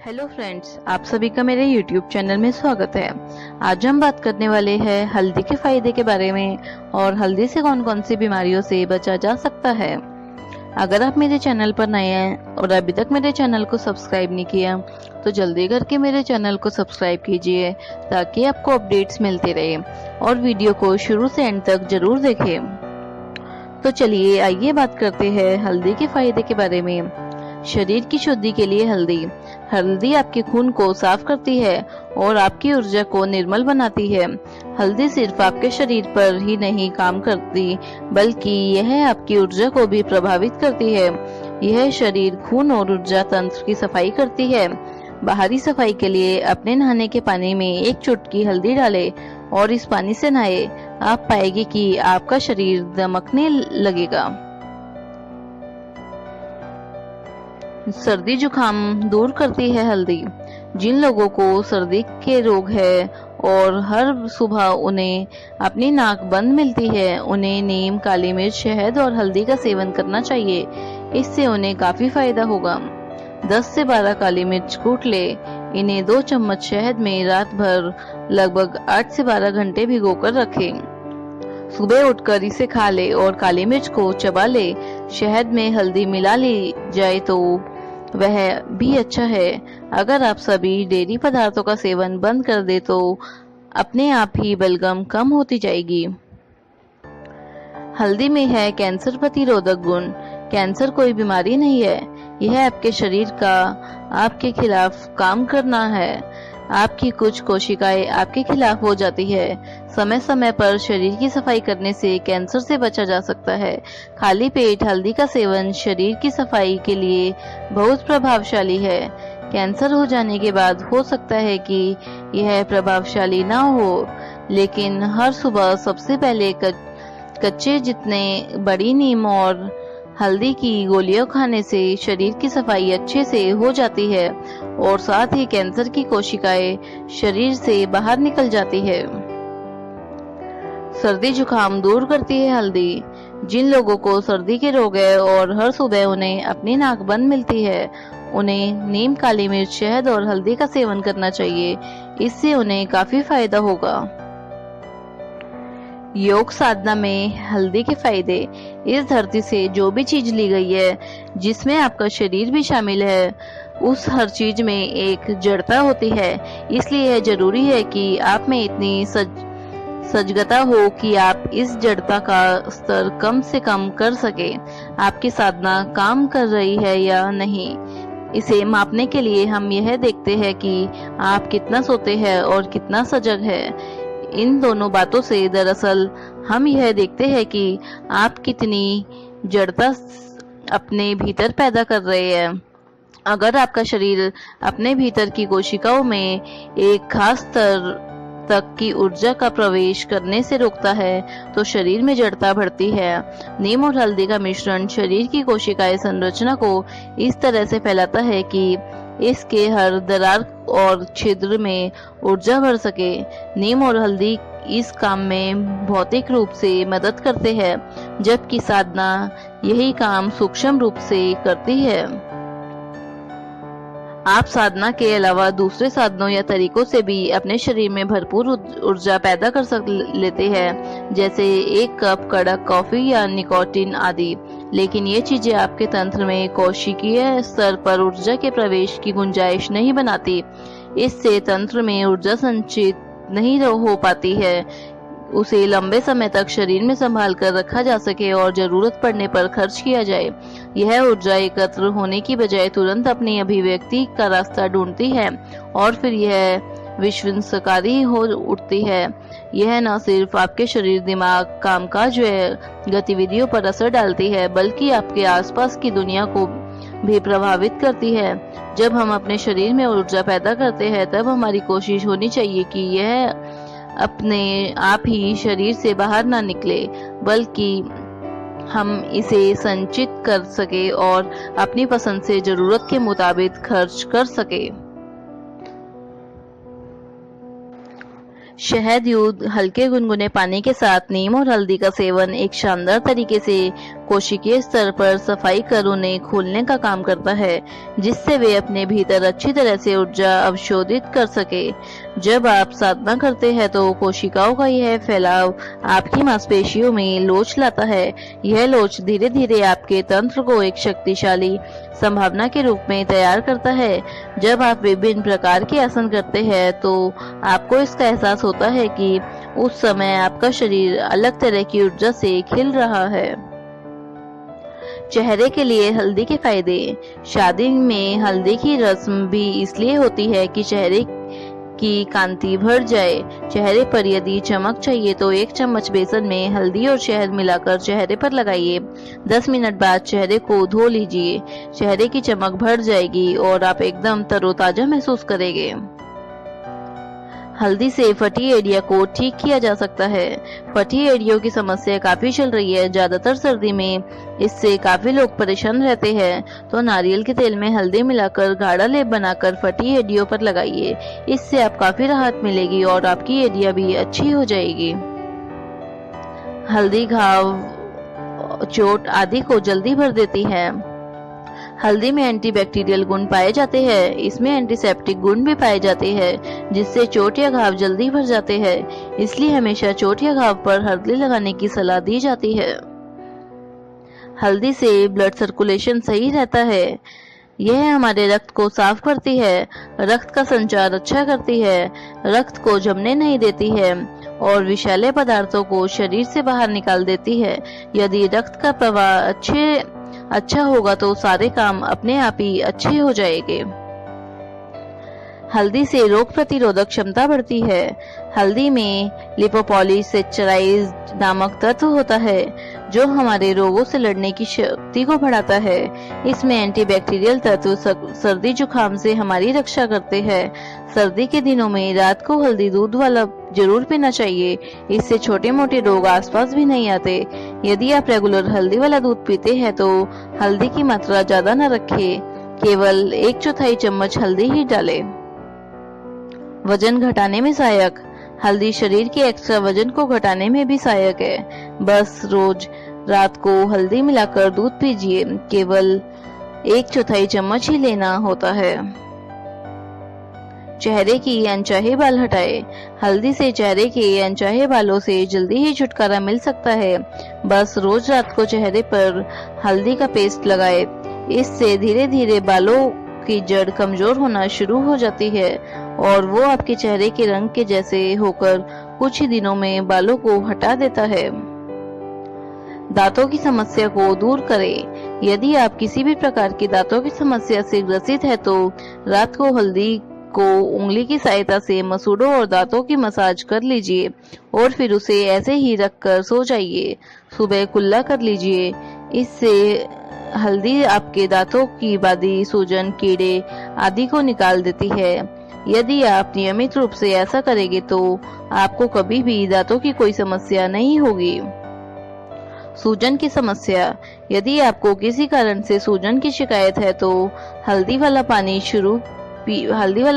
Hello friends, आप सभी का मेरे YouTube चैनल में स्वागत है। आज हम बात करने वाले हैं हल्दी के फायदे के बारे में और हल्दी से कौन कौन सी बीमारियों से बचा जा सकता है। अगर आप मेरे चैनल पर नए हैं और अभी तक मेरे चैनल को सब्सक्राइब नहीं किया तो जल्दी करके मेरे चैनल को सब्सक्राइब कीजिए ताकि आपको अपडेट्स मिलते रहे और वीडियो को शुरू से एंड तक जरूर देखें। तो चलिए आइए बात करते हैं हल्दी के फायदे के बारे में। शरीर की शुद्धि के लिए हल्दी आपके खून को साफ करती है और आपकी ऊर्जा को निर्मल बनाती है। हल्दी सिर्फ आपके शरीर पर ही नहीं काम करती बल्कि यह आपकी ऊर्जा को भी प्रभावित करती है। यह शरीर, खून और ऊर्जा तंत्र की सफाई करती है। बाहरी सफाई के लिए अपने नहाने के पानी में एक चुटकी हल्दी डालें और इस पानी से नहाए। आप पाएंगे कि आपका शरीर दमकने लगेगा। सर्दी जुकाम दूर करती है हल्दी। जिन लोगों को सर्दी के रोग है और हर सुबह उन्हें अपनी नाक बंद मिलती है, उन्हें नीम, काली मिर्च, शहद और हल्दी का सेवन करना चाहिए। इससे उन्हें काफी फायदा होगा। 10 से 12 काली मिर्च कूट ले। इन्हें 2 चम्मच शहद में रात भर लगभग 8 से 12 घंटे भिगोकर रखें। सुबह उठकर इसे खा ले और काली मिर्च को चबा ले। शहद में हल्दी मिला ली जाए तो वह भी अच्छा है। अगर आप सभी डेयरी पदार्थों का सेवन बंद कर दे तो अपने आप ही बलगम कम होती जाएगी। हल्दी में है कैंसर प्रतिरोधक गुण। कैंसर कोई बीमारी नहीं है, यह आपके शरीर का आपके खिलाफ काम करना है। आपकी कुछ कोशिकाएं आपके खिलाफ हो जाती है। समय समय पर शरीर की सफाई करने से कैंसर से बचा जा सकता है। खाली पेट हल्दी का सेवन शरीर की सफाई के लिए बहुत प्रभावशाली है। कैंसर हो जाने के बाद हो सकता है कि यह प्रभावशाली ना हो, लेकिन हर सुबह सबसे पहले कच्चे जितने बड़ी नीम और हल्दी की गोलियां खाने से शरीर की सफाई अच्छे से हो जाती है और साथ ही कैंसर की कोशिकाएं शरीर से बाहर निकल जाती है। सर्दी जुकाम दूर करती है हल्दी। जिन लोगों को सर्दी के रोग है और हर सुबह उन्हें अपनी नाक बंद मिलती है, उन्हें नीम, काली मिर्च, शहद और हल्दी का सेवन करना चाहिए। इससे उन्हें काफी फायदा होगा। योग साधना में हल्दी के फायदे। इस धरती से जो भी चीज ली गई है, जिसमें आपका शरीर भी शामिल है, उस हर चीज में एक जड़ता होती है। इसलिए यह जरूरी है कि आप में इतनी सजगता हो कि आप इस जड़ता का स्तर कम से कम कर सके। आपकी साधना काम कर रही है या नहीं, इसे मापने के लिए हम यह देखते हैं कि आप कितना सोते हैं और कितना सजग है। इन दोनों बातों से दरअसल हम यह देखते हैं कि आप कितनी जड़ता अपने भीतर पैदा कर रहे हैं। अगर आपका शरीर अपने भीतर की कोशिकाओं में एक खास स्तर तक की ऊर्जा का प्रवेश करने से रोकता है तो शरीर में जड़ता बढ़ती है। नीम और हल्दी का मिश्रण शरीर की कोशिकाएं संरचना को इस तरह से फैलाता है कि इसके हर दरार और छिद्र में ऊर्जा भर सके। नीम और हल्दी इस काम में भौतिक रूप से मदद करते हैं, जबकि साधना यही काम सूक्ष्म रूप से करती है। आप साधना के अलावा दूसरे साधनों या तरीकों से भी अपने शरीर में भरपूर ऊर्जा पैदा कर लेते हैं, जैसे 1 कप कड़क कॉफी या निकोटीन आदि। लेकिन ये चीजें आपके तंत्र में कोशिकीय स्तर पर ऊर्जा के प्रवेश की गुंजाइश नहीं बनाती। इससे तंत्र में ऊर्जा संचित नहीं हो पाती है, उसे लंबे समय तक शरीर में संभाल कर रखा जा सके और जरूरत पड़ने पर खर्च किया जाए। यह ऊर्जा एकत्र होने की बजाय तुरंत अपनी अभिव्यक्ति का रास्ता ढूंढती है और फिर यह विध्वंसकारी हो उठती है। यह न सिर्फ आपके शरीर, दिमाग, कामकाज व गतिविधियों पर असर डालती है, बल्कि आपके आसपास की दुनिया को भी प्रभावित करती है। जब हम अपने शरीर में ऊर्जा पैदा करते हैं तब हमारी कोशिश होनी चाहिए कि यह अपने आप ही शरीर से बाहर ना निकले, बल्कि हम इसे संचित कर सके और अपनी पसंद से जरूरत के मुताबिक खर्च कर सके। शहद युक्त हल्के गुनगुने पानी के साथ नीम और हल्दी का सेवन एक शानदार तरीके से कोशिकीय स्तर पर सफाई कर उन्हें खोलने का काम करता है, जिससे वे अपने भीतर अच्छी तरह से ऊर्जा अवशोषित कर सके। जब आप साधना करते हैं तो कोशिकाओं का यह फैलाव आपकी मांसपेशियों में लोच लाता है। यह लोच धीरे धीरे आपके तंत्र को एक शक्तिशाली संभावना के रूप में तैयार करता है। जब आप विभिन्न प्रकार के आसन करते हैं तो आपको इसका एहसास होता है कि उस समय आपका शरीर अलग तरह की ऊर्जा से खिल रहा है। चेहरे के लिए हल्दी के फायदे। शादी में हल्दी की रस्म भी इसलिए होती है कि चेहरे की कांति भर जाए। चेहरे पर यदि चमक चाहिए तो 1 चम्मच बेसन में हल्दी और शहद मिलाकर चेहरे पर लगाइए। 10 मिनट बाद चेहरे को धो लीजिए। चेहरे की चमक भर जाएगी और आप एकदम तरोताजा महसूस करेंगे। हल्दी से फटी एड़िया को ठीक किया जा सकता है। फटी एड़ियों की समस्या काफी चल रही है। ज्यादातर सर्दी में इससे काफी लोग परेशान रहते हैं, तो नारियल के तेल में हल्दी मिलाकर गाढ़ा लेप बनाकर फटी एड़ियों पर लगाइए। इससे आप काफी राहत मिलेगी और आपकी एड़िया भी अच्छी हो जाएगी। हल्दी घाव, चोट आदि को जल्दी भर देती है। हल्दी में एंटीबैक्टीरियल गुण पाए जाते हैं। इसमें एंटीसेप्टिक गुण भी पाए जाते हैं, जिससे चोट या घाव जल्दी भर जाते हैं। इसलिए हमेशा चोट या घाव पर हल्दी लगाने की सलाह दी जाती है। हल्दी से ब्लड सर्कुलेशन सही रहता है। यह हमारे रक्त को साफ करती है, रक्त का संचार अच्छा करती है, रक्त को जमने नहीं देती है और विषैले पदार्थों को शरीर से बाहर निकाल देती है। यदि रक्त का प्रवाह अच्छा होगा तो सारे काम अपने आप ही अच्छे हो जाएंगे। हल्दी से रोग प्रतिरोधक क्षमता बढ़ती है। हल्दी में लिपोपॉलीसेचराइड नामक तत्व होता है, जो हमारे रोगों से लड़ने की शक्ति को बढ़ाता है। इसमें एंटीबैक्टीरियल तत्व सर्दी जुकाम से हमारी रक्षा करते हैं। सर्दी के दिनों में रात को हल्दी दूध वाला जरूर पीना चाहिए। इससे छोटे मोटे रोग आसपास भी नहीं आते। यदि आप रेगुलर हल्दी वाला दूध पीते हैं तो हल्दी की मात्रा ज्यादा न रखें, केवल 1/4 चम्मच हल्दी ही डालें। वजन घटाने में सहायक। हल्दी शरीर के एक्स्ट्रा वजन को घटाने में भी सहायक है। बस रोज रात को हल्दी मिलाकर दूध पीजिए। केवल 1/4 चम्मच ही लेना होता है। चेहरे की अनचाहे बाल हटाए। हल्दी से चेहरे के अनचाहे बालों से जल्दी ही छुटकारा मिल सकता है। बस रोज रात को चेहरे पर हल्दी का पेस्ट लगाए। इससे धीरे धीरे बालों की जड़ कमजोर होना शुरू हो जाती है और वो आपके चेहरे के रंग के जैसे होकर कुछ ही दिनों में बालों को हटा देता है। दांतों की समस्या को दूर करें। यदि आप किसी भी प्रकार की दांतों की समस्या से ग्रसित है तो रात को हल्दी को उंगली की सहायता से मसूड़ों और दांतों की मसाज कर लीजिए और फिर उसे ऐसे ही रखकर सो जाइए। सुबह कुल्ला कर लीजिए। इससे हल्दी आपके दांतों की बादी, सूजन, कीड़े आदि को निकाल देती है। यदि आप नियमित रूप से ऐसा करेंगे तो आपको कभी भी दांतों की कोई समस्या नहीं होगी। सूजन की समस्या। यदि आपको किसी कारण से सूजन की शिकायत है तो हल्दी वाला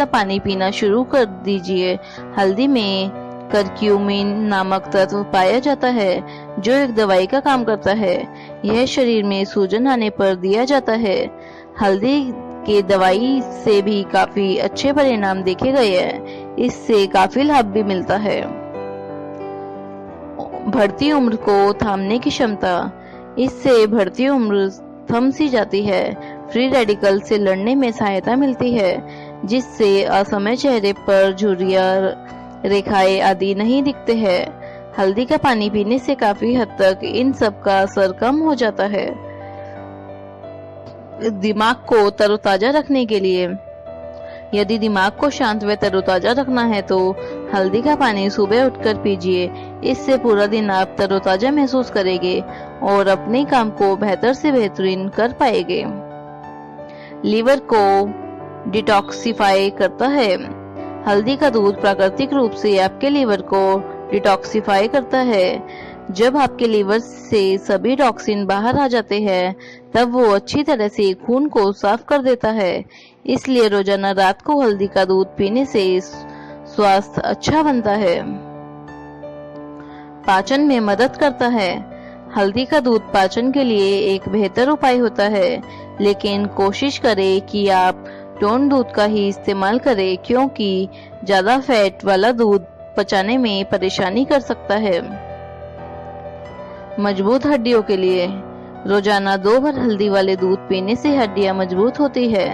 पानी पीना शुरू कर दीजिए। हल्दी में करक्यूमिन नामक तत्व पाया जाता है, जो एक दवाई का काम करता है। यह शरीर में सूजन आने पर दिया जाता है। हल्दी के दवाई से भी काफी अच्छे परिणाम देखे गए हैं। इससे काफी लाभ भी मिलता है। बढ़ती उम्र को थामने की क्षमता। इससे बढ़ती उम्र थम सी जाती है। फ्री रेडिकल से लड़ने में सहायता मिलती है, जिससे असमय चेहरे पर झुर्रियां, रेखाएं आदि नहीं दिखते हैं। हल्दी का पानी पीने से काफी हद तक इन सब का असर कम हो जाता है। दिमाग को तरोताजा रखने के लिए। यदि दिमाग को शांत व तरोताजा रखना है तो हल्दी का पानी सुबह उठकर पीजिए। इससे पूरा दिन आप तरोताजा महसूस करेंगे और अपने काम को बेहतर से बेहतरीन कर पाएंगे। लीवर को डिटॉक्सिफाई करता है। हल्दी का दूध प्राकृतिक रूप से आपके लीवर को डिटॉक्सिफाई करता है। जब आपके लीवर से सभी टॉक्सिन बाहर आ जाते हैं तब वो अच्छी तरह से खून को साफ कर देता है। इसलिए रोजाना रात को हल्दी का दूध पीने से स्वास्थ्य अच्छा बनता है। पाचन में मदद करता है। हल्दी का दूध पाचन के लिए एक बेहतर उपाय होता है, लेकिन कोशिश करें कि आप टोन दूध का ही इस्तेमाल करें, क्योंकि ज्यादा फैट वाला दूध पचाने में परेशानी कर सकता है। मजबूत हड्डियों के लिए रोजाना 2 बार हल्दी वाले दूध पीने से हड्डियां मजबूत होती है।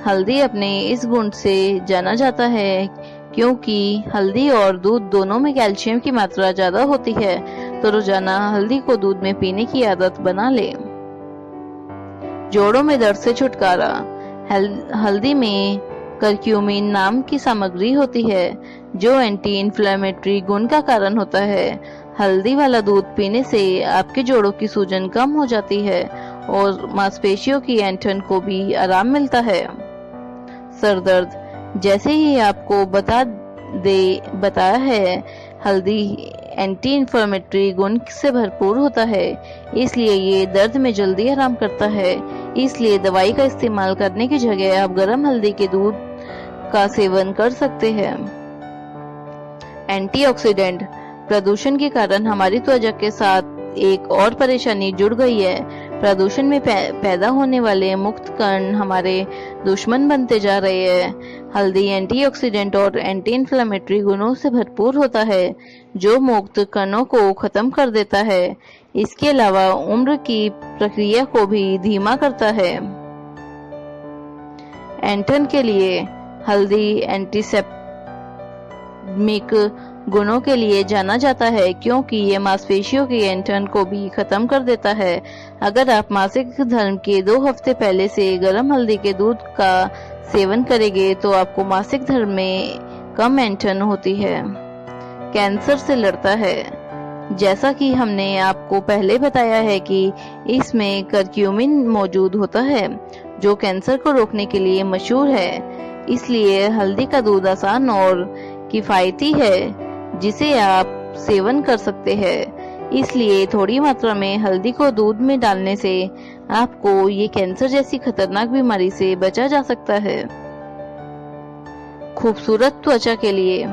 हल्दी अपने इस गुण से जाना जाता है, क्योंकि हल्दी और दूध दोनों में कैल्शियम की मात्रा ज्यादा होती है, तो रोजाना हल्दी को दूध में पीने की आदत बना ले। जोड़ों में दर्द से छुटकारा। हल्दी में करक्यूमिन नाम की सामग्री होती है, जो एंटी इन्फ्लेमेटरी गुण का कारण होता है। हल्दी वाला दूध पीने से आपके जोड़ों की सूजन कम हो जाती है और मांसपेशियों की ऐंठन को भी आराम मिलता है। सर दर्द, जैसे ही आपको बताया है, हल्दी एंटी इन्फ्लेमेटरी गुण से भरपूर होता है, इसलिए ये दर्द में जल्दी आराम करता है। इसलिए दवाई का इस्तेमाल करने की जगह आप गर्म हल्दी के दूध का सेवन कर सकते हैं। एंटीऑक्सीडेंट, प्रदूषण के कारण हमारी त्वचा के साथ एक और परेशानी जुड़ गई है। प्रदूषण में पैदा होने वाले मुक्त कण हमारे दुश्मन बनते जा रहे हैं। हल्दी एंटीऑक्सीडेंट और एंटी इन्फ्लेमेटरी गुणों से भरपूर होता है, जो मुक्त कणों को खत्म कर देता है। इसके अलावा उम्र की प्रक्रिया को भी धीमा करता है। ऐंठन के लिए हल्दी एंटीसेप्टिक गुणों के लिए जाना जाता है, क्योंकि ये मांसपेशियों की ऐंठन को भी खत्म कर देता है। अगर आप मासिक धर्म के 2 हफ्ते पहले से गर्म हल्दी के दूध का सेवन करेंगे, तो आपको मासिक धर्म में कम ऐंठन होती है। कैंसर से लड़ता है। जैसा कि हमने आपको पहले बताया है कि इसमें करक्यूमिन मौजूद होता है, जो कैंसर को रोकने के लिए मशहूर है। इसलिए हल्दी का दूध आसान और किफायती है, जिसे आप सेवन कर सकते हैं। इसलिए थोड़ी मात्रा में हल्दी को दूध में डालने से आपको ये कैंसर जैसी खतरनाक बीमारी से बचा जा सकता है। खूबसूरत त्वचा के लिए।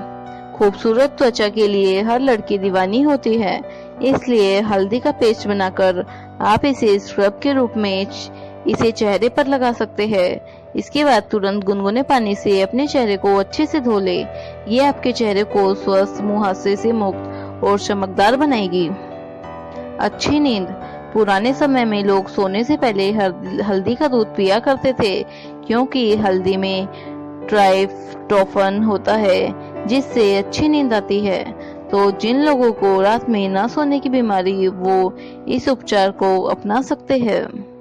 खूबसूरत त्वचा के लिए हर लड़की दीवानी होती है, इसलिए हल्दी का पेस्ट बनाकर आप इसे स्क्रब के रूप में इसे चेहरे पर लगा सकते हैं। इसके बाद तुरंत गुनगुने पानी से अपने चेहरे को अच्छे से धो ले। ये आपके चेहरे को स्वस्थ, मुहासे से मुक्त और चमकदार बनाएगी। अच्छी नींद। पुराने समय में लोग सोने से पहले हल्दी का दूध पिया करते थे, क्योंकि हल्दी में ट्राइप्टोफैन होता है, जिससे अच्छी नींद आती है। तो जिन लोगों को रात में ना सोने की बीमारी, वो इस उपचार को अपना सकते हैं।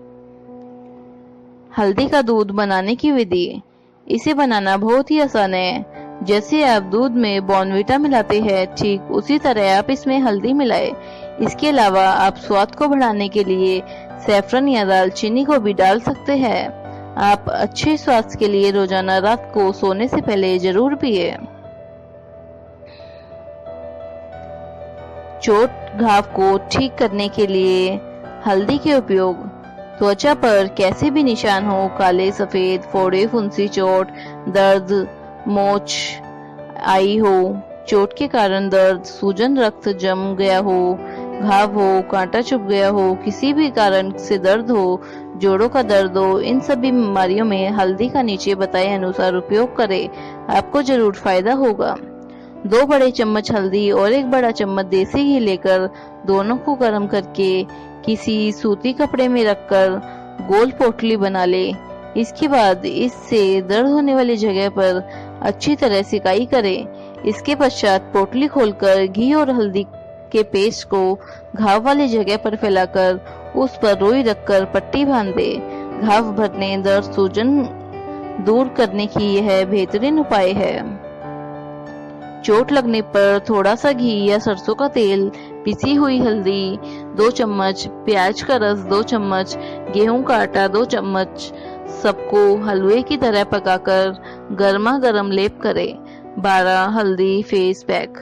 हल्दी का दूध बनाने की विधि। इसे बनाना बहुत ही आसान है। जैसे आप दूध में बॉर्नवीटा मिलाते हैं, ठीक उसी तरह आप इसमें हल्दी मिलाएं। इसके अलावा आप स्वाद को बढ़ाने के लिए सैफरन या दालचीनी को भी डाल सकते हैं। आप अच्छे स्वास्थ्य के लिए रोजाना रात को सोने से पहले जरूर पिए। चोट घाव को ठीक करने के लिए हल्दी के उपयोग। त्वचा पर कैसे भी निशान हो, काले, सफेद, फोड़े, फुंसी, चोट, दर्द, मोच आई हो, चोट के कारण दर्द, सूजन, रक्त जम गया हो, घाव हो, कांटा चुभ गया हो, किसी भी कारण से दर्द हो, जोड़ों का दर्द हो, इन सभी बीमारियों में हल्दी का नीचे बताए अनुसार उपयोग करें। आपको जरूर फायदा होगा। 2 बड़े चम्मच हल्दी और 1 बड़ा चम्मच देसी घी लेकर दोनों को गर्म करके किसी सूती कपड़े में रखकर गोल पोटली बना ले। इसके बाद इससे दर्द होने वाली जगह पर अच्छी तरह सिकाई करें। इसके पश्चात पोटली खोलकर घी और हल्दी के पेस्ट को घाव वाली जगह पर फैलाकर उस पर रुई रखकर पट्टी बांध दे। घाव भरने, दर्द, सूजन दूर करने की यह बेहतरीन उपाय है। चोट लगने पर थोड़ा सा घी या सरसों का तेल, पिसी हुई हल्दी 2 चम्मच, प्याज का रस 2 चम्मच, गेहूं का आटा 2 चम्मच, सबको हलवे की तरह पकाकर गर्मा गर्म लेप करें। 12 हल्दी फेस पैक।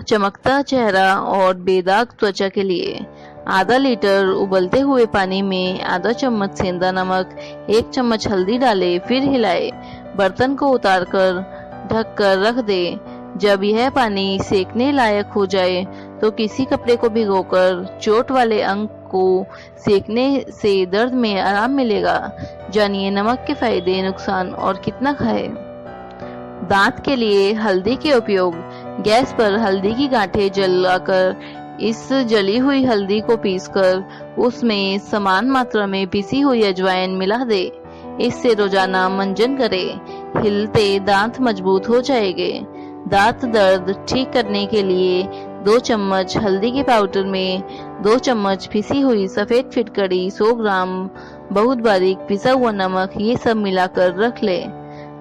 चमकता चेहरा और बेदाग त्वचा के लिए आधा लीटर उबलते हुए पानी में आधा चम्मच सेंधा नमक, 1 चम्मच हल्दी डालें, फिर हिलाएं। बर्तन को उतारकर ढक कर रख दे। जब यह पानी सेकने लायक हो जाए तो किसी कपड़े को भिगोकर चोट वाले अंग को सेकने से दर्द में आराम मिलेगा। जानिए नमक के फायदे, नुकसान और कितना खाएं। दांत के लिए हल्दी के उपयोग। गैस पर हल्दी की गांठें जलाकर इस जली हुई हल्दी को पीसकर उसमें समान मात्रा में पिसी हुई अजवाइन मिला दे। इससे रोजाना मंजन करें, हिलते दांत मजबूत हो जाएंगे। दांत दर्द ठीक करने के लिए 2 चम्मच हल्दी के पाउडर में 2 चम्मच पिसी हुई सफेद फिटकड़ी, 100 ग्राम बहुत बारीक पिसा हुआ नमक, ये सब मिलाकर रख ले।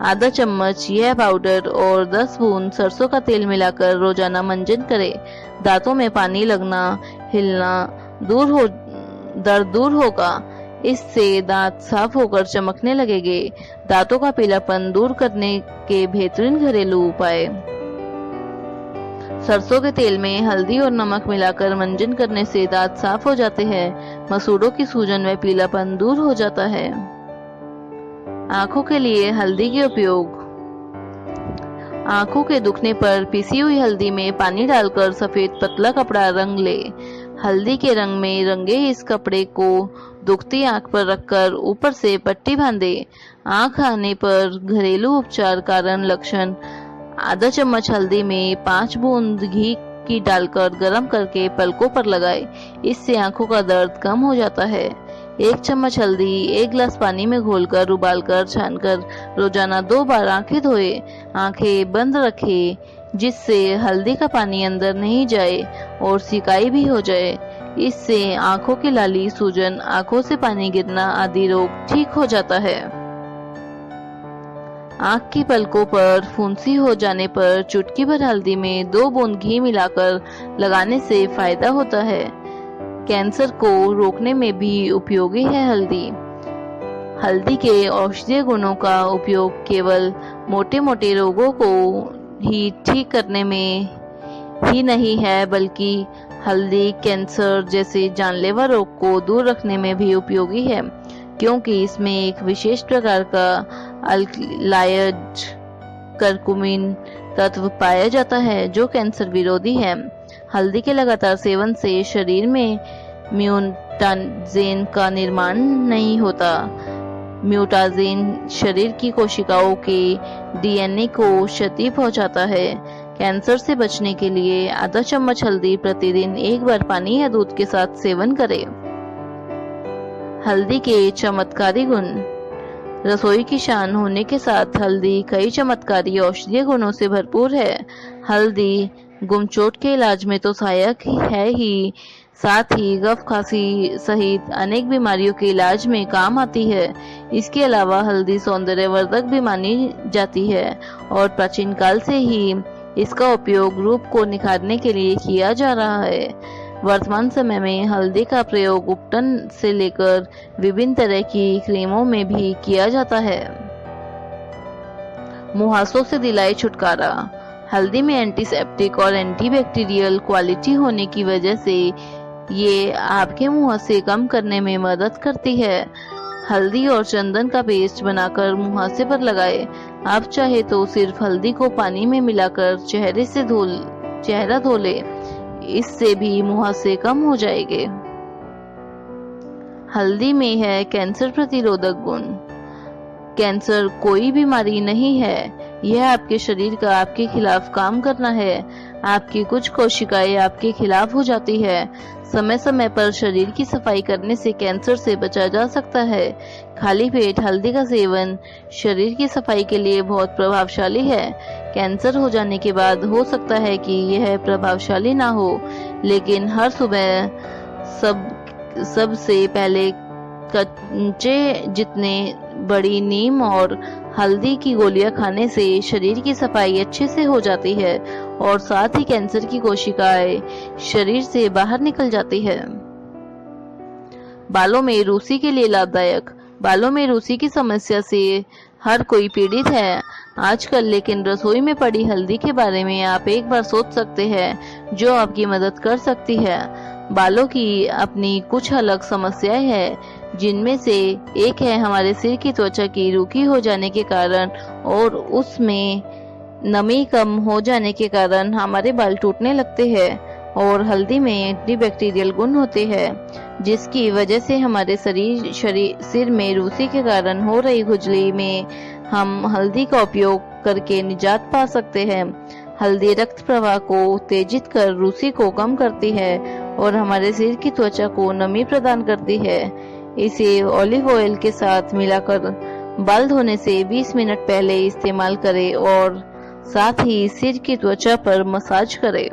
आधा चम्मच यह पाउडर और 10 बूंद सरसों का तेल मिलाकर रोजाना मंजन करें। दांतों में पानी लगना, हिलना दर्द दूर होगा। इससे दांत साफ होकर चमकने लगेंगे। दांतों का पीलापन दूर करने के बेहतरीन घरेलू उपाय। सरसों के तेल में हल्दी और नमक मिलाकर मंजन करने से दांत साफ हो जाते हैं। मसूड़ों की सूजन व पीलापन दूर हो जाता है। आंखों के लिए हल्दी के उपयोग। आंखों के दुखने पर पिसी हुई हल्दी में पानी डालकर सफेद पतला कपड़ा रंग ले। हल्दी के रंग में रंगे इस कपड़े को दुखती आंख पर रखकर ऊपर से पट्टी बांधे। आंख आने पर घरेलू उपचार कारण लक्षण। आधा चम्मच हल्दी में 5 बूंद घी की डालकर गर्म करके पलकों पर लगाए। इससे आंखों का दर्द कम हो जाता है। 1 चम्मच हल्दी 1 गिलास पानी में घोलकर उबालकर छानकर रोजाना 2 बार आंखें धोए। आंखें बंद रखें जिससे हल्दी का पानी अंदर नहीं जाए और सिकाई भी हो जाए। इससे आंखों की लाली, सूजन, आंखों से पानी गिरना आदि रोग ठीक हो जाता है। आंख की पलकों पर फुंसी हो जाने पर चुटकी भर हल्दी में 2 बूंद घी मिलाकर लगाने से फायदा होता है। कैंसर को रोकने में भी उपयोगी है हल्दी। हल्दी के औषधीय गुणों का उपयोग केवल मोटे मोटे रोगों को ही ठीक करने में ही नहीं है, बल्कि हल्दी कैंसर जैसे जानलेवा रोग को दूर रखने में भी उपयोगी है, क्योंकि इसमें एक विशेष प्रकार का अल्कलॉइड करकुमिन तत्व पाया जाता है जो कैंसर विरोधी है। हल्दी के लगातार सेवन से शरीर में म्यूटाजेन का निर्माण नहीं होता। म्यूटाजेन शरीर की कोशिकाओं के डीएनए को क्षति पहुंचाता है। कैंसर से बचने के लिए आधा चम्मच हल्दी प्रतिदिन 1 बार पानी या दूध के साथ सेवन करें। हल्दी के चमत्कारी गुण। रसोई की शान होने के साथ हल्दी कई चमत्कारी औषधीय गुणों से भरपूर है। हल्दी गुमचोट के इलाज में तो सहायक है ही, साथ ही कफ, खांसी सहित अनेक बीमारियों के इलाज में काम आती है। इसके अलावा हल्दी सौंदर्यवर्धक भी मानी जाती है और प्राचीन काल से ही इसका उपयोग रूप को निखारने के लिए किया जा रहा है। वर्तमान समय में हल्दी का प्रयोग उपटन से लेकर विभिन्न तरह की क्रीमों में भी किया जाता है। मुहासों से दिलाए छुटकारा। हल्दी में एंटीसेप्टिक और एंटीबैक्टीरियल क्वालिटी होने की वजह से ये आपके मुहासे कम करने में मदद करती है। हल्दी और चंदन का पेस्ट बनाकर मुहासे पर लगाए। आप चाहे तो सिर्फ हल्दी को पानी में मिलाकर चेहरा धो ले, इससे भी मुहासे कम हो जाएंगे। हल्दी में है कैंसर प्रतिरोधक गुण। कैंसर कोई बीमारी नहीं है, यह आपके शरीर का आपके खिलाफ काम करना है। आपकी कुछ कोशिकाएं आपके खिलाफ हो जाती है। समय समय पर शरीर की सफाई करने से कैंसर से बचा जा सकता है। खाली पेट हल्दी का सेवन शरीर की सफाई के लिए बहुत प्रभावशाली है। कैंसर हो जाने के बाद हो सकता है कि यह प्रभावशाली ना हो, लेकिन हर सुबह सबसे पहले कच्चे जितने बड़ी नीम और हल्दी की गोलियां खाने से शरीर की सफाई अच्छे से हो जाती है और साथ ही कैंसर की कोशिकाएं शरीर से बाहर निकल जाती है। बालों में रूसी के लिए लाभदायक। बालों में रूसी की समस्या से हर कोई पीड़ित है आजकल, लेकिन रसोई में पड़ी हल्दी के बारे में आप एक बार सोच सकते हैं, जो आपकी मदद कर सकती है। बालों की अपनी कुछ अलग समस्याएं हैं, जिनमें से एक है हमारे सिर की त्वचा की रूखी हो जाने के कारण और उसमें नमी कम हो जाने के कारण हमारे बाल टूटने लगते हैं और हल्दी में एंटीबैक्टीरियल गुण होते हैं, जिसकी वजह से हमारे सिर में रूसी के कारण हो रही खुजली में हम हल्दी का उपयोग करके निजात पा सकते हैं। हल्दी रक्त प्रवाह को उत्तेजित कर रूसी को कम करती है और हमारे सिर की त्वचा को नमी प्रदान करती है। इसे ऑलिव ऑयल के साथ मिलाकर बाल धोने से 20 मिनट पहले इस्तेमाल करें और साथ ही सिर की त्वचा पर मसाज करें।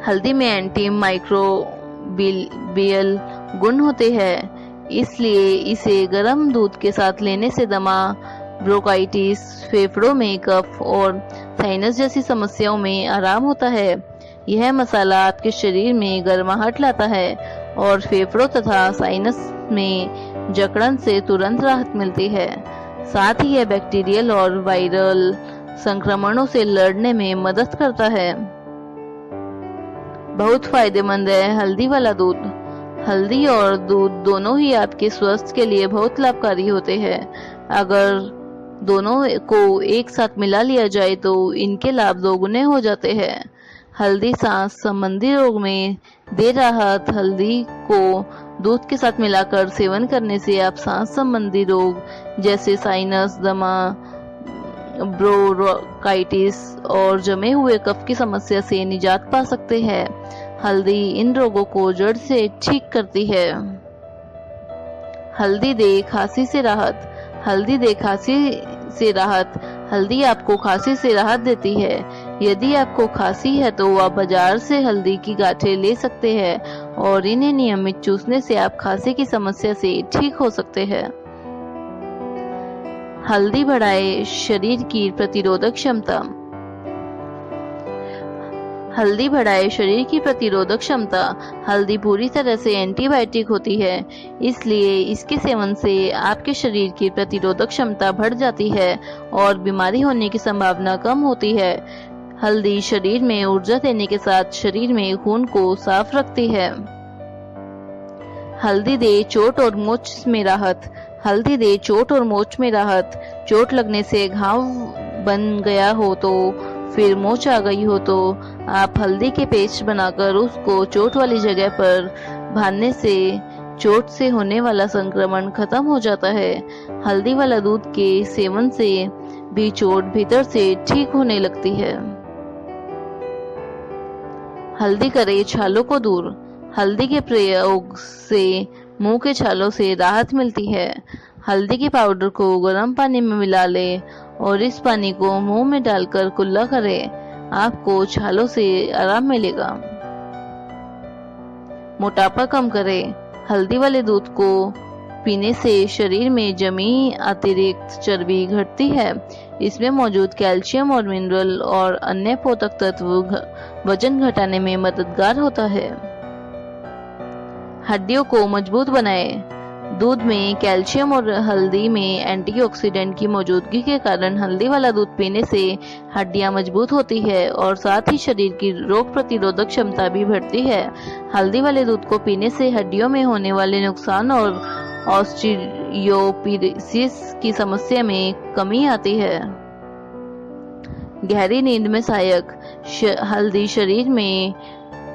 हल्दी में एंटी माइक्रोबियल गुण होते हैं, इसलिए इसे गर्म दूध के साथ लेने से दमा, ब्रोंकाइटिस, फेफड़ों में कफ और साइनस जैसी समस्याओं में आराम होता है। यह मसाला आपके शरीर में गर्माहट लाता है और फेफड़ों तथा साइनस में जकड़न से तुरंत राहत मिलती है। साथ ही यह बैक्टीरियल और वायरल संक्रमणों से लड़ने में मदद करता है। बहुत फायदेमंद है हल्दी वाला दूध। हल्दी और दूध दोनों ही आपके स्वास्थ्य के लिए बहुत लाभकारी होते हैं। अगर दोनों को एक साथ मिला लिया जाए तो इनके लाभ दोगुने हो जाते हैं। हल्दी सांस संबंधी रोग में दे राहत। हल्दी को दूध के साथ मिलाकर सेवन करने से आप सांस संबंधी रोग जैसे साइनस, दमा, ब्रोंकाइटिस और जमे हुए कफ की समस्या से निजात पा सकते हैं। हल्दी इन रोगों को जड़ से ठीक करती है। हल्दी दे खांसी से राहत। हल्दी दे खांसी से राहत। हल्दी आपको खांसी से राहत देती है। यदि आपको खांसी है तो आप बाजार से हल्दी की गांठें ले सकते हैं और इन्हें नियमित चूसने से आप खांसी की समस्या से ठीक हो सकते हैं। हल्दी बढ़ाए शरीर की प्रतिरोधक क्षमता। हल्दी बढ़ाए शरीर की प्रतिरोधक क्षमता। हल्दी पूरी तरह से एंटीबायोटिक होती है, इसलिए इसके सेवन से आपके शरीर की प्रतिरोधक क्षमता बढ़ जाती है और बीमारी होने की संभावना कम होती है। हल्दी शरीर में ऊर्जा देने के साथ शरीर में खून को साफ रखती है। हल्दी दे चोट और मोच में राहत। हल्दी दे चोट और मोच में राहत। चोट लगने से घाव बन गया हो तो फिर मोच आ गई हो तो आप हल्दी के पेस्ट बनाकर उसको चोट वाली जगह पर बांधने से चोट से होने वाला संक्रमण खत्म हो जाता है। हल्दी वाला दूध के सेवन से भी चोट भीतर से ठीक होने लगती है। हल्दी करे छालों को दूर। हल्दी के प्रयोग से मुंह के छालों से राहत मिलती है। हल्दी के पाउडर को गर्म पानी में मिला लें और इस पानी को मुंह में डालकर कुल्ला करें। आपको छालों से आराम मिलेगा। मोटापा कम करें। हल्दी वाले दूध को पीने से शरीर में जमी अतिरिक्त चर्बी घटती है। इसमें मौजूद कैल्शियम और मिनरल और अन्य पोषक तत्व वजन घटाने में मददगार होता है। हड्डियों को मजबूत बनाएं। दूध में कैल्शियम और हल्दी में एंटीऑक्सीडेंट की मौजूदगी के कारण हल्दी वाला दूध पीने से हड्डियां मजबूत होती है और साथ ही शरीर की रोग प्रतिरोधक क्षमता भी बढ़ती है। हल्दी वाले दूध को पीने से हड्डियों में होने वाले नुकसान और ऑस्टियोपोरोसिस की समस्या में कमी आती है। गहरी नींद में सहायक। हल्दी शरीर में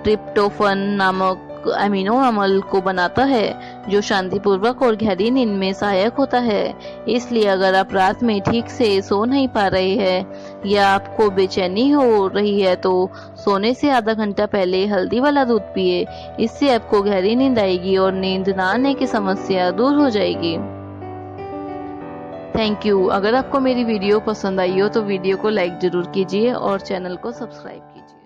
ट्रिप्टोफन नामक अमीनो अम्ल को बनाता है जो शांतिपूर्वक और गहरी नींद में सहायक होता है। इसलिए अगर आप रात में ठीक से सो नहीं पा रहे हैं या आपको बेचैनी हो रही है तो सोने से आधा घंटा पहले हल्दी वाला दूध पिए। इससे आपको गहरी नींद आएगी और नींद न आने की समस्या दूर हो जाएगी। Thank you. अगर आपको मेरी वीडियो पसंद आई हो तो वीडियो को लाइक जरूर कीजिए और चैनल को सब्सक्राइब कीजिए।